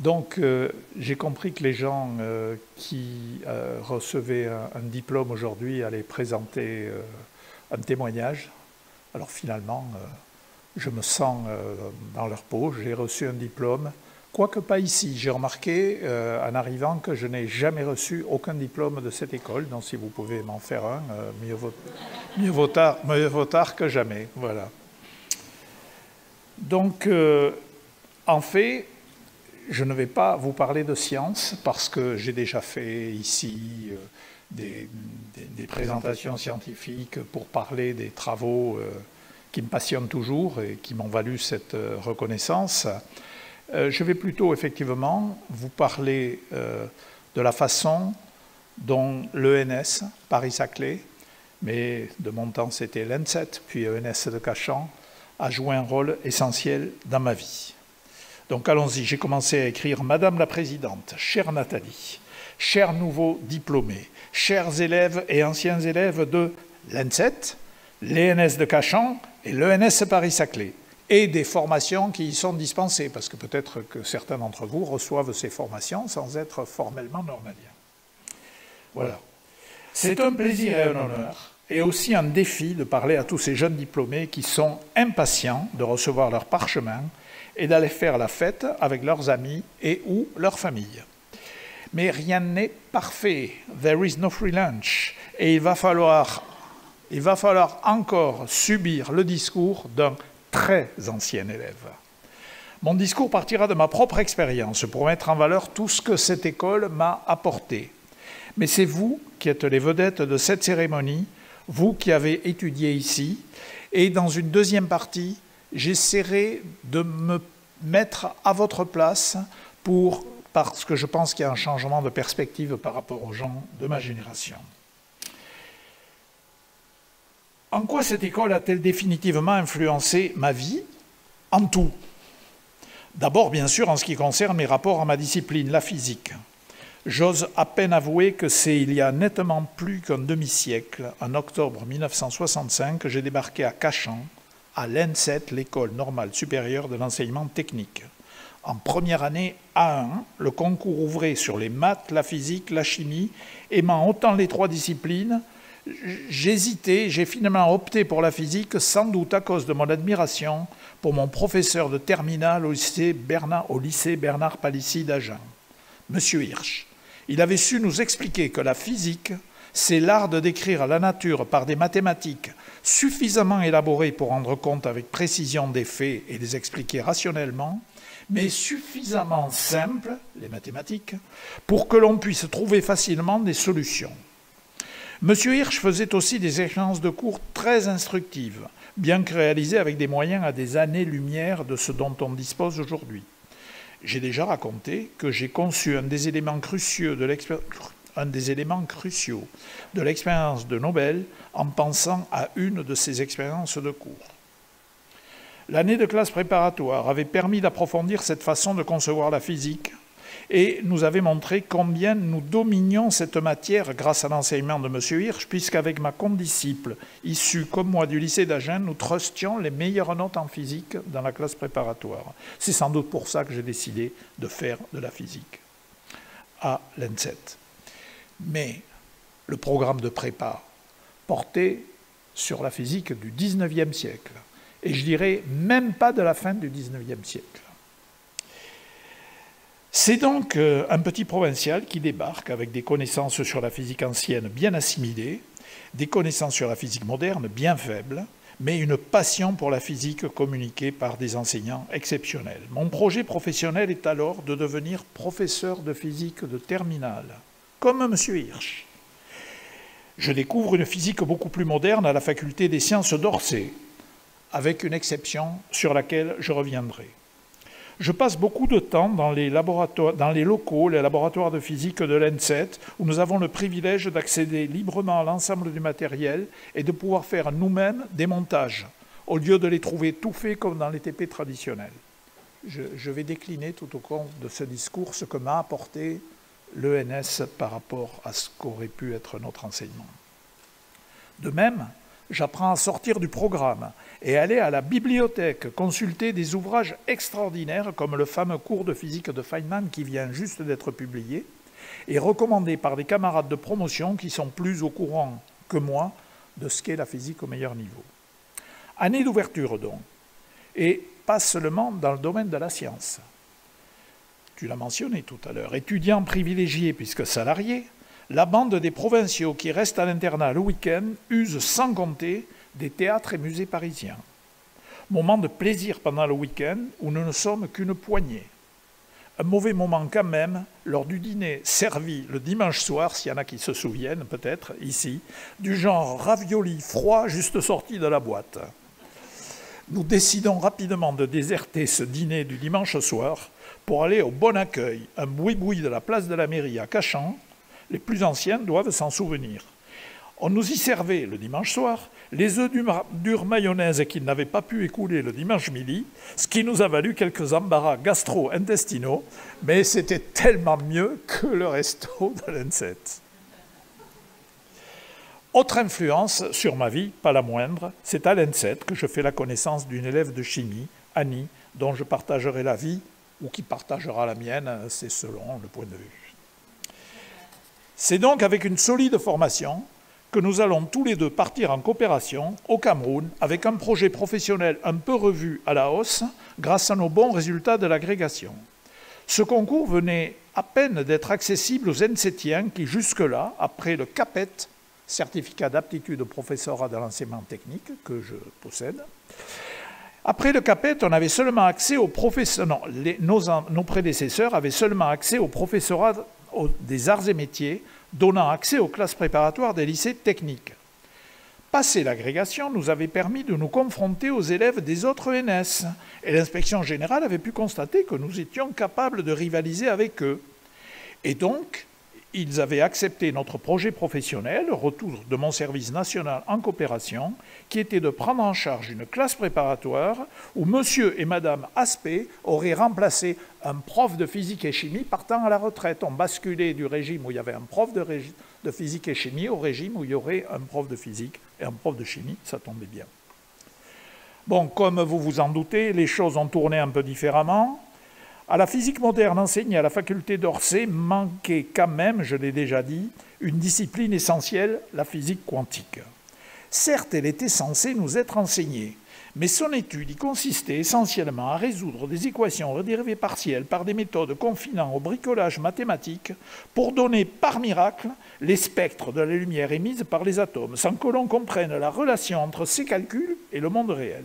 Donc, j'ai compris que les gens qui recevaient un diplôme aujourd'hui allaient présenter un témoignage. Alors finalement, je me sens dans leur peau, j'ai reçu un diplôme, quoique pas ici. J'ai remarqué en arrivant que je n'ai jamais reçu aucun diplôme de cette école, donc si vous pouvez m'en faire un, mieux vaut tard que jamais. Voilà. Donc, en fait, je ne vais pas vous parler de science parce que j'ai déjà fait ici des présentations scientifiques pour parler des travaux qui me passionnent toujours et qui m'ont valu cette reconnaissance. Je vais plutôt effectivement vous parler de la façon dont l'ENS, Paris-Saclay, mais de mon temps c'était l'ENSET, puis ENS de Cachan, a joué un rôle essentiel dans ma vie. Donc allons-y, j'ai commencé à écrire « Madame la Présidente, chère Nathalie, chers nouveaux diplômés, chers élèves et anciens élèves de l'ENSET, l'ENS de Cachan et l'ENS Paris-Saclay, et des formations qui y sont dispensées, parce que peut-être que certains d'entre vous reçoivent ces formations sans être formellement normaliens. » Voilà. C'est un plaisir et un honneur, et aussi un défi de parler à tous ces jeunes diplômés qui sont impatients de recevoir leur parchemin et d'aller faire la fête avec leurs amis et ou leur famille. Mais rien n'est parfait. There is no free lunch. Et il va falloir encore subir le discours d'un très ancien élève. Mon discours partira de ma propre expérience pour mettre en valeur tout ce que cette école m'a apporté. Mais c'est vous qui êtes les vedettes de cette cérémonie, vous qui avez étudié ici, et dans une deuxième partie, j'essaierai de me mettre à votre place parce que je pense qu'il y a un changement de perspective par rapport aux gens de ma génération. En quoi cette école a-t-elle définitivement influencé ma vie? En tout. D'abord, bien sûr, en ce qui concerne mes rapports à ma discipline, la physique. J'ose à peine avouer que c'est il y a nettement plus qu'un demi-siècle, en octobre 1965, que j'ai débarqué à Cachan, à l'ENSET, l'École normale supérieure de l'enseignement technique. En première année A1, le concours ouvrait sur les maths, la physique, la chimie, aimant autant les trois disciplines. J'hésitais, j'ai finalement opté pour la physique, sans doute à cause de mon admiration pour mon professeur de terminale au lycée Bernard Palissy d'Agen, M. Hirsch. Il avait su nous expliquer que la physique, c'est l'art de décrire la nature par des mathématiques suffisamment élaborées pour rendre compte avec précision des faits et les expliquer rationnellement, mais suffisamment simples, les mathématiques, pour que l'on puisse trouver facilement des solutions. M. Hirsch faisait aussi des échéances de cours très instructives, bien que réalisées avec des moyens à des années-lumière de ce dont on dispose aujourd'hui. J'ai déjà raconté que j'ai conçu un des éléments cruciaux de l'expérience de Nobel en pensant à une de ces expériences de cours. L'année de classe préparatoire avait permis d'approfondir cette façon de concevoir la physique et nous avait montré combien nous dominions cette matière grâce à l'enseignement de M. Hirsch, puisqu'avec ma condisciple, issue comme moi du lycée d'Agen, nous trustions les meilleures notes en physique dans la classe préparatoire. C'est sans doute pour ça que j'ai décidé de faire de la physique à l'ENSET. Mais le programme de prépa portait sur la physique du XIXe siècle, et je dirais même pas de la fin du XIXe siècle. C'est donc un petit provincial qui débarque avec des connaissances sur la physique ancienne bien assimilées, des connaissances sur la physique moderne bien faibles, mais une passion pour la physique communiquée par des enseignants exceptionnels. Mon projet professionnel est alors de devenir professeur de physique de terminale, comme M. Hirsch. Je découvre une physique beaucoup plus moderne à la faculté des sciences d'Orsay, avec une exception sur laquelle je reviendrai. Je passe beaucoup de temps dans les locaux, les laboratoires de physique de l'ENSET, où nous avons le privilège d'accéder librement à l'ensemble du matériel et de pouvoir faire nous-mêmes des montages, au lieu de les trouver tout faits comme dans les TP traditionnels. Je vais décliner tout au cours de ce discours ce que m'a apporté l'ENS par rapport à ce qu'aurait pu être notre enseignement. De même, J'apprends à sortir du programme et aller à la bibliothèque consulter des ouvrages extraordinaires comme le fameux cours de physique de Feynman qui vient juste d'être publié et recommandé par des camarades de promotion qui sont plus au courant que moi de ce qu'est la physique au meilleur niveau. Année d'ouverture donc, et pas seulement dans le domaine de la science. Tu l'as mentionné tout à l'heure, étudiants privilégiés puisque salariés, la bande des provinciaux qui restent à l'internat le week-end use sans compter des théâtres et musées parisiens. Moment de plaisir pendant le week-end où nous ne sommes qu'une poignée. Un mauvais moment quand même lors du dîner servi le dimanche soir, s'il y en a qui se souviennent peut-être ici, du genre ravioli froid juste sorti de la boîte. Nous décidons rapidement de déserter ce dîner du dimanche soir pour aller au Bon Accueil, un boui-boui de la place de la mairie à Cachan. Les plus anciens doivent s'en souvenir. On nous y servait le dimanche soir les œufs durs mayonnaise qu'ils n'avaient pas pu écouler le dimanche midi, ce qui nous a valu quelques embarras gastro-intestinaux, mais c'était tellement mieux que le resto de l'ENSET. Autre influence sur ma vie, pas la moindre, c'est à l'ENSET que je fais la connaissance d'une élève de chimie, Annie, dont je partagerai la vie, ou qui partagera la mienne, c'est selon le point de vue. C'est donc avec une solide formation que nous allons tous les deux partir en coopération au Cameroun avec un projet professionnel un peu revu à la hausse grâce à nos bons résultats de l'agrégation. Ce concours venait à peine d'être accessible aux ENSETiens qui jusque-là, après le CAPET, certificat d'aptitude au professorat de l'enseignement technique que je possède, après le CAPET, on avait seulement accès au professorat, nos prédécesseurs avaient seulement accès au professorat des arts et métiers, donnant accès aux classes préparatoires des lycées techniques. Passer l'agrégation nous avait permis de nous confronter aux élèves des autres ENS, et l'inspection générale avait pu constater que nous étions capables de rivaliser avec eux. Et donc, ils avaient accepté notre projet professionnel, retour de mon service national en coopération, qui était de prendre en charge une classe préparatoire où monsieur et madame Aspect auraient remplacé un prof de physique et chimie partant à la retraite. On basculait du régime où il y avait un prof de physique et chimie au régime où il y aurait un prof de physique et un prof de chimie, ça tombait bien. Bon, comme vous vous en doutez, les choses ont tourné un peu différemment. À la physique moderne enseignée à la faculté d'Orsay manquait quand même, je l'ai déjà dit, une discipline essentielle, la physique quantique. Certes, elle était censée nous être enseignée, mais son étude y consistait essentiellement à résoudre des équations redérivées partielles par des méthodes confinant au bricolage mathématique pour donner par miracle les spectres de la lumière émise par les atomes, sans que l'on comprenne la relation entre ces calculs et le monde réel.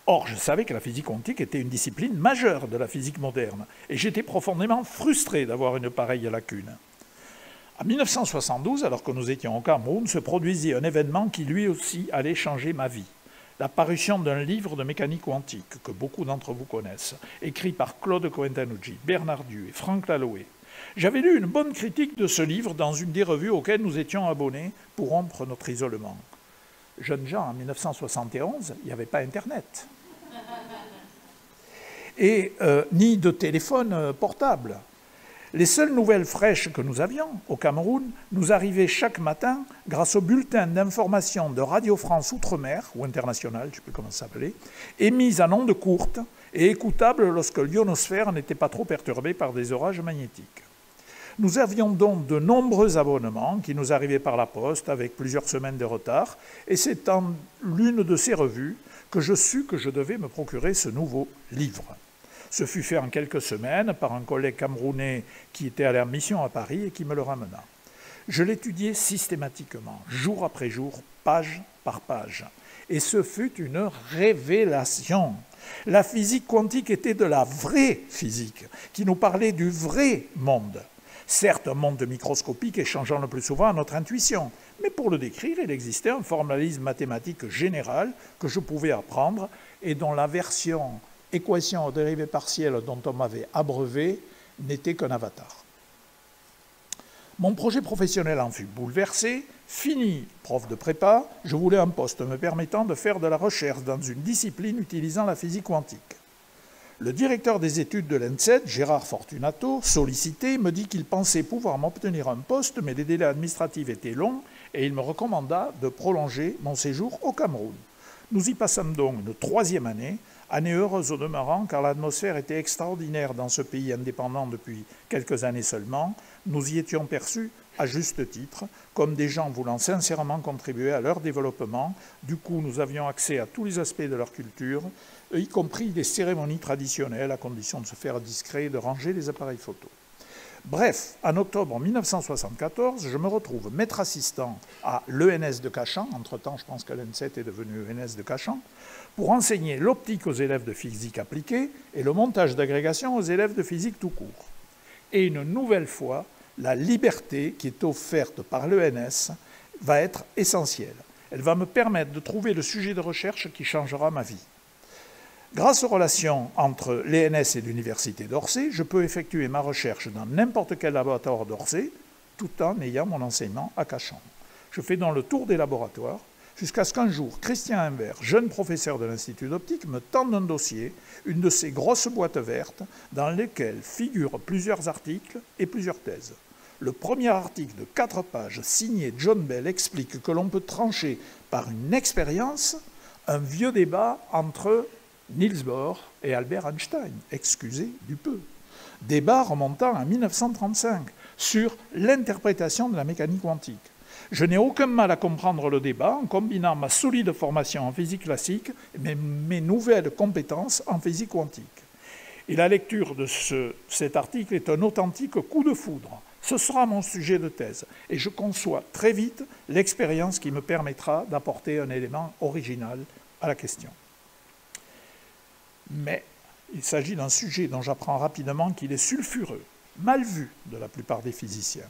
Or, je savais que la physique quantique était une discipline majeure de la physique moderne, et j'étais profondément frustré d'avoir une pareille lacune. En 1972, alors que nous étions au Cameroun, se produisit un événement qui lui aussi allait changer ma vie. La parution d'un livre de mécanique quantique, que beaucoup d'entre vous connaissent, écrit par Claude Cointanucci, Bernard Dieu et Franck Laloé. J'avais lu une bonne critique de ce livre dans une des revues auxquelles nous étions abonnés pour rompre notre isolement. Jeunes gens, en 1971, il n'y avait pas Internet. Et ni de téléphone portable. Les seules nouvelles fraîches que nous avions au Cameroun nous arrivaient chaque matin grâce au bulletin d'information de Radio France Outre-mer, ou International, je ne sais plus comment ça s'appelait, émise en ondes courtes et écoutable lorsque l'ionosphère n'était pas trop perturbée par des orages magnétiques. Nous avions donc de nombreux abonnements qui nous arrivaient par la poste avec plusieurs semaines de retard, et c'est en l'une de ces revues que je sus que je devais me procurer ce nouveau livre. Ce fut fait en quelques semaines par un collègue camerounais qui était allé en mission à Paris et qui me le ramena. Je l'étudiais systématiquement, jour après jour, page par page. Et ce fut une révélation. La physique quantique était de la vraie physique, qui nous parlait du vrai monde. Certes, un monde microscopique et changeant le plus souvent à notre intuition, mais pour le décrire, il existait un formalisme mathématique général que je pouvais apprendre et dont la version équation aux dérivées partielles dont on m'avait abreuvé n'était qu'un avatar. Mon projet professionnel en fut bouleversé. Fini prof de prépa, je voulais un poste me permettant de faire de la recherche dans une discipline utilisant la physique quantique. Le directeur des études de l'ENSET, Gérard Fortunato, sollicité, me dit qu'il pensait pouvoir m'obtenir un poste, mais les délais administratifs étaient longs et il me recommanda de prolonger mon séjour au Cameroun. Nous y passâmes donc une 3e année, année heureuse au demeurant, car l'atmosphère était extraordinaire dans ce pays indépendant depuis quelques années seulement. Nous y étions perçus, à juste titre, comme des gens voulant sincèrement contribuer à leur développement. Du coup, nous avions accès à tous les aspects de leur culture, y compris les cérémonies traditionnelles, à condition de se faire discret et de ranger les appareils photo. Bref, en octobre 1974, je me retrouve maître assistant à l'ENS de Cachan, entre-temps je pense que l'ENSET est devenu ENS de Cachan, pour enseigner l'optique aux élèves de physique appliquée et le montage d'agrégation aux élèves de physique tout court. Et une nouvelle fois, la liberté qui est offerte par l'ENS va être essentielle. Elle va me permettre de trouver le sujet de recherche qui changera ma vie. Grâce aux relations entre l'ENS et l'Université d'Orsay, je peux effectuer ma recherche dans n'importe quel laboratoire d'Orsay, tout en ayant mon enseignement à Cachan. Je fais donc le tour des laboratoires, jusqu'à ce qu'un jour, Christian Imbert, jeune professeur de l'Institut d'optique, me tende un dossier, une de ces grosses boîtes vertes, dans lesquelles figurent plusieurs articles et plusieurs thèses. Le premier article de 4 pages, signé John Bell, explique que l'on peut trancher par une expérience un vieux débat entre Niels Bohr et Albert Einstein, excusez du peu. Débat remontant à 1935 sur l'interprétation de la mécanique quantique. Je n'ai aucun mal à comprendre le débat en combinant ma solide formation en physique classique et mes nouvelles compétences en physique quantique. Et la lecture de cet article est un authentique coup de foudre. Ce sera mon sujet de thèse et je conçois très vite l'expérience qui me permettra d'apporter un élément original à la question. Mais il s'agit d'un sujet dont j'apprends rapidement qu'il est sulfureux, mal vu de la plupart des physiciens.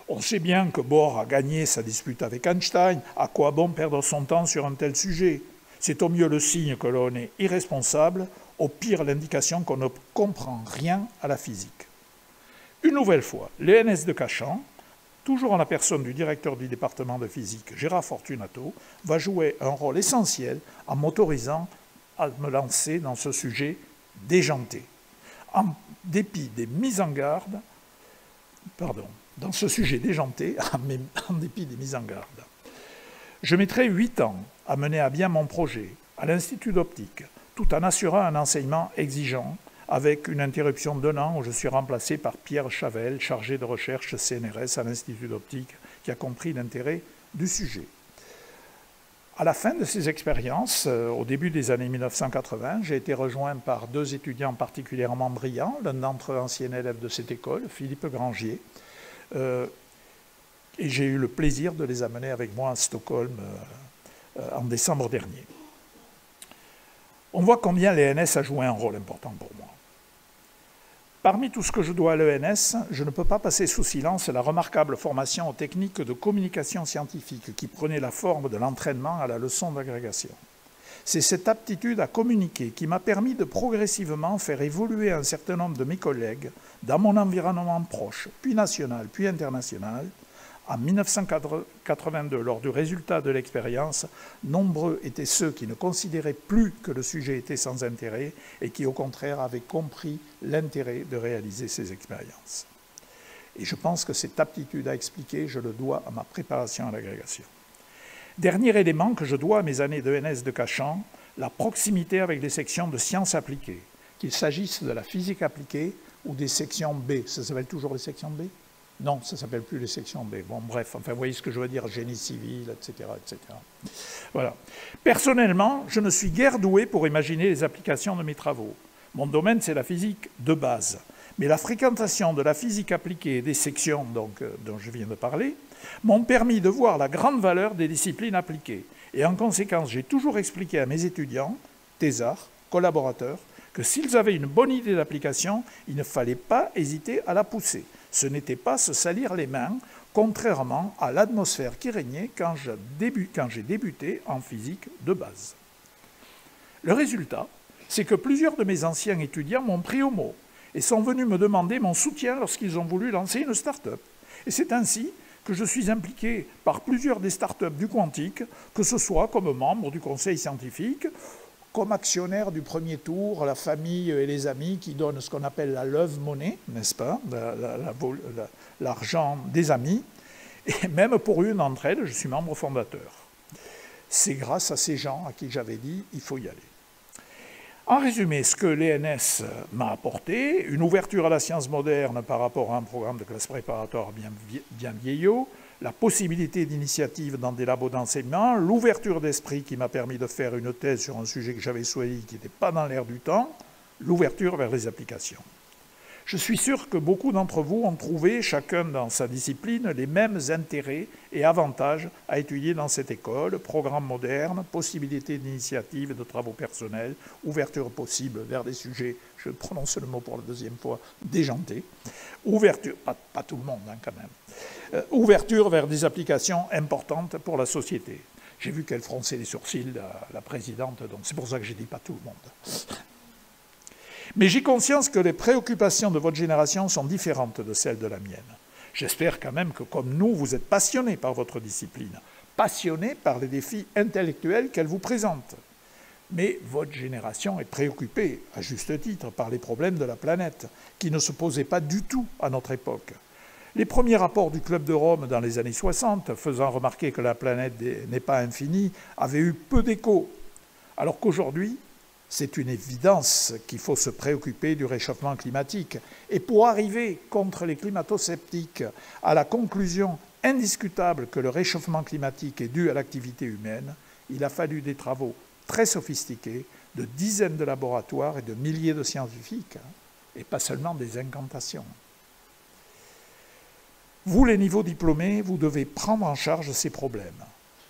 On sait bien que Bohr a gagné sa dispute avec Einstein, à quoi bon perdre son temps sur un tel sujet? C'est au mieux le signe que l'on est irresponsable, au pire l'indication qu'on ne comprend rien à la physique. Une nouvelle fois, l'ENS de Cachan, toujours en la personne du directeur du département de physique, Gérard Fortunato, va jouer un rôle essentiel en m'autorisant à me lancer dans ce sujet déjanté. En dépit des mises en garde, dans ce sujet déjanté, en dépit des mises en garde. Je mettrai 8 ans à mener à bien mon projet à l'Institut d'optique, tout en assurant un enseignement exigeant, avec une interruption d'1 an où je suis remplacé par Pierre Chavel, chargé de recherche CNRS à l'Institut d'optique, qui a compris l'intérêt du sujet. À la fin de ces expériences, au début des années 1980, j'ai été rejoint par 2 étudiants particulièrement brillants, l'un d'entre eux ancien élève de cette école, Philippe Grangier, et j'ai eu le plaisir de les amener avec moi à Stockholm en décembre dernier. On voit combien l'ENS a joué un rôle important pour moi. Parmi tout ce que je dois à l'ENS, je ne peux pas passer sous silence la remarquable formation aux techniques de communication scientifique qui prenait la forme de l'entraînement à la leçon d'agrégation. C'est cette aptitude à communiquer qui m'a permis de progressivement faire évoluer un certain nombre de mes collègues dans mon environnement proche, puis national, puis international. En 1982, lors du résultat de l'expérience, nombreux étaient ceux qui ne considéraient plus que le sujet était sans intérêt et qui, au contraire, avaient compris l'intérêt de réaliser ces expériences. Et je pense que cette aptitude à expliquer, je le dois à ma préparation à l'agrégation. Dernier élément que je dois à mes années d'ENS de Cachan, la proximité avec les sections de sciences appliquées, qu'il s'agisse de la physique appliquée ou des sections B. Ça s'appelle toujours les sections B ? Non, ça ne s'appelle plus les sections B. Bon, bref, enfin, vous voyez ce que je veux dire, génie civil, etc., etc. Voilà. Personnellement, je ne suis guère doué pour imaginer les applications de mes travaux. Mon domaine, c'est la physique de base. Mais la fréquentation de la physique appliquée et des sections dont je viens de parler m'ont permis de voir la grande valeur des disciplines appliquées. Et en conséquence, j'ai toujours expliqué à mes étudiants, thésards, collaborateurs, que s'ils avaient une bonne idée d'application, il ne fallait pas hésiter à la pousser. Ce n'était pas se salir les mains, contrairement à l'atmosphère qui régnait quand j'ai débuté en physique de base. Le résultat, c'est que plusieurs de mes anciens étudiants m'ont pris au mot et sont venus me demander mon soutien lorsqu'ils ont voulu lancer une start-up. Et c'est ainsi que je suis impliqué par plusieurs des start-up du quantique, que ce soit comme membre du conseil scientifique, comme actionnaire du premier tour, la famille et les amis qui donnent ce qu'on appelle la love money, n'est-ce pas, l'argent des amis. Et même pour une d'entre elles, je suis membre fondateur. C'est grâce à ces gens à qui j'avais dit « il faut y aller ». En résumé, ce que l'ENS m'a apporté, une ouverture à la science moderne par rapport à un programme de classe préparatoire bien vieillot, la possibilité d'initiative dans des labos d'enseignement, l'ouverture d'esprit qui m'a permis de faire une thèse sur un sujet que j'avais choisi qui n'était pas dans l'air du temps, l'ouverture vers les applications. Je suis sûr que beaucoup d'entre vous ont trouvé, chacun dans sa discipline, les mêmes intérêts et avantages à étudier dans cette école, programme moderne, possibilité d'initiative et de travaux personnels, ouverture possible vers des sujets, je prononce le mot pour la deuxième fois, déjantés, ouverture, pas tout le monde hein, quand même, ouverture vers des applications importantes pour la société. J'ai vu qu'elle fronçait les sourcils, la présidente, donc c'est pour ça que j'ai dit pas tout le monde. Mais j'ai conscience que les préoccupations de votre génération sont différentes de celles de la mienne. J'espère quand même que, comme nous, vous êtes passionnés par votre discipline, passionnés par les défis intellectuels qu'elle vous présente. Mais votre génération est préoccupée, à juste titre, par les problèmes de la planète, qui ne se posaient pas du tout à notre époque. Les premiers rapports du Club de Rome dans les années 60, faisant remarquer que la planète n'est pas infinie, avaient eu peu d'écho, alors qu'aujourd'hui, c'est une évidence qu'il faut se préoccuper du réchauffement climatique. Et pour arriver, contre les climato-sceptiques, à la conclusion indiscutable que le réchauffement climatique est dû à l'activité humaine, il a fallu des travaux très sophistiqués, de dizaines de laboratoires et de milliers de scientifiques, et pas seulement des incantations. Vous, les niveaux diplômés, vous devez prendre en charge ces problèmes.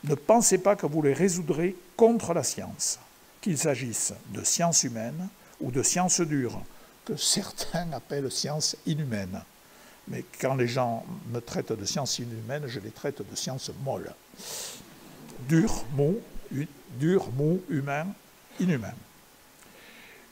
Ne pensez pas que vous les résoudrez contre la science, qu'il s'agisse de sciences humaines ou de sciences dures, que certains appellent sciences inhumaines. Mais quand les gens me traitent de sciences inhumaines, je les traite de sciences molles. Dur, mou, humain, inhumain.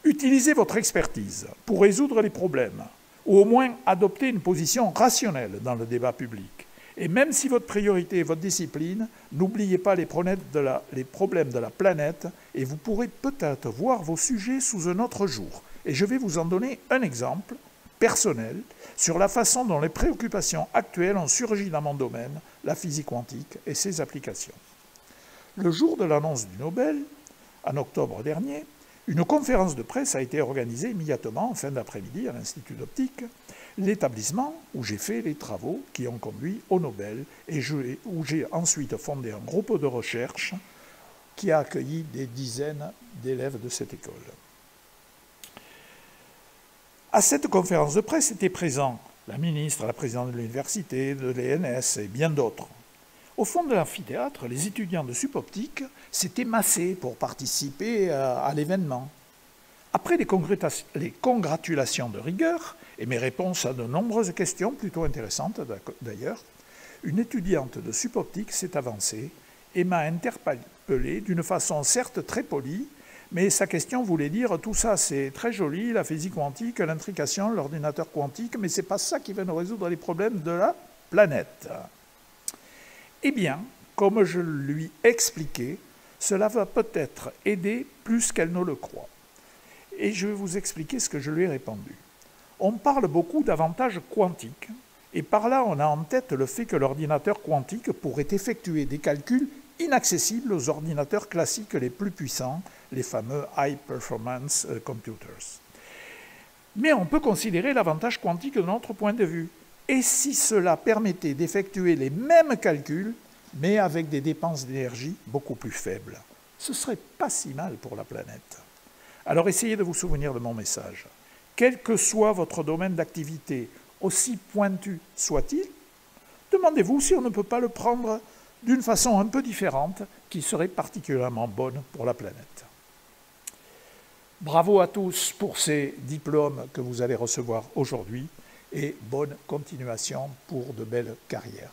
Utilisez votre expertise pour résoudre les problèmes, ou au moins adopter une position rationnelle dans le débat public. Et même si votre priorité est votre discipline, n'oubliez pas les problèmes de la planète et vous pourrez peut-être voir vos sujets sous un autre jour. Et je vais vous en donner un exemple personnel sur la façon dont les préoccupations actuelles ont surgi dans mon domaine, la physique quantique et ses applications. Le jour de l'annonce du Nobel, en octobre dernier, une conférence de presse a été organisée immédiatement en fin d'après-midi à l'Institut d'optique, l'établissement où j'ai fait les travaux qui ont conduit au Nobel et où j'ai ensuite fondé un groupe de recherche qui a accueilli des dizaines d'élèves de cette école. À cette conférence de presse étaient présents la ministre, la présidente de l'université, de l'ENS et bien d'autres. Au fond de l'amphithéâtre, les étudiants de Supoptique s'étaient massés pour participer à l'événement. Après les congratulations de rigueur et mes réponses à de nombreuses questions, plutôt intéressantes d'ailleurs, une étudiante de Supoptique s'est avancée et m'a interpellé d'une façon certes très polie, mais sa question voulait dire « tout ça c'est très joli, la physique quantique, l'intrication, l'ordinateur quantique, mais c'est pas ça qui va nous résoudre les problèmes de la planète ». Eh bien, comme je lui expliquais, cela va peut-être aider plus qu'elle ne le croit. Et je vais vous expliquer ce que je lui ai répondu. On parle beaucoup d'avantages quantiques, et par là on a en tête le fait que l'ordinateur quantique pourrait effectuer des calculs inaccessibles aux ordinateurs classiques les plus puissants, les fameux High Performance Computers. Mais on peut considérer l'avantage quantique de notre point de vue. Et si cela permettait d'effectuer les mêmes calculs, mais avec des dépenses d'énergie beaucoup plus faibles? Ce ne serait pas si mal pour la planète. Alors essayez de vous souvenir de mon message. Quel que soit votre domaine d'activité, aussi pointu soit-il, demandez-vous si on ne peut pas le prendre d'une façon un peu différente qui serait particulièrement bonne pour la planète. Bravo à tous pour ces diplômes que vous allez recevoir aujourd'hui et bonne continuation pour de belles carrières.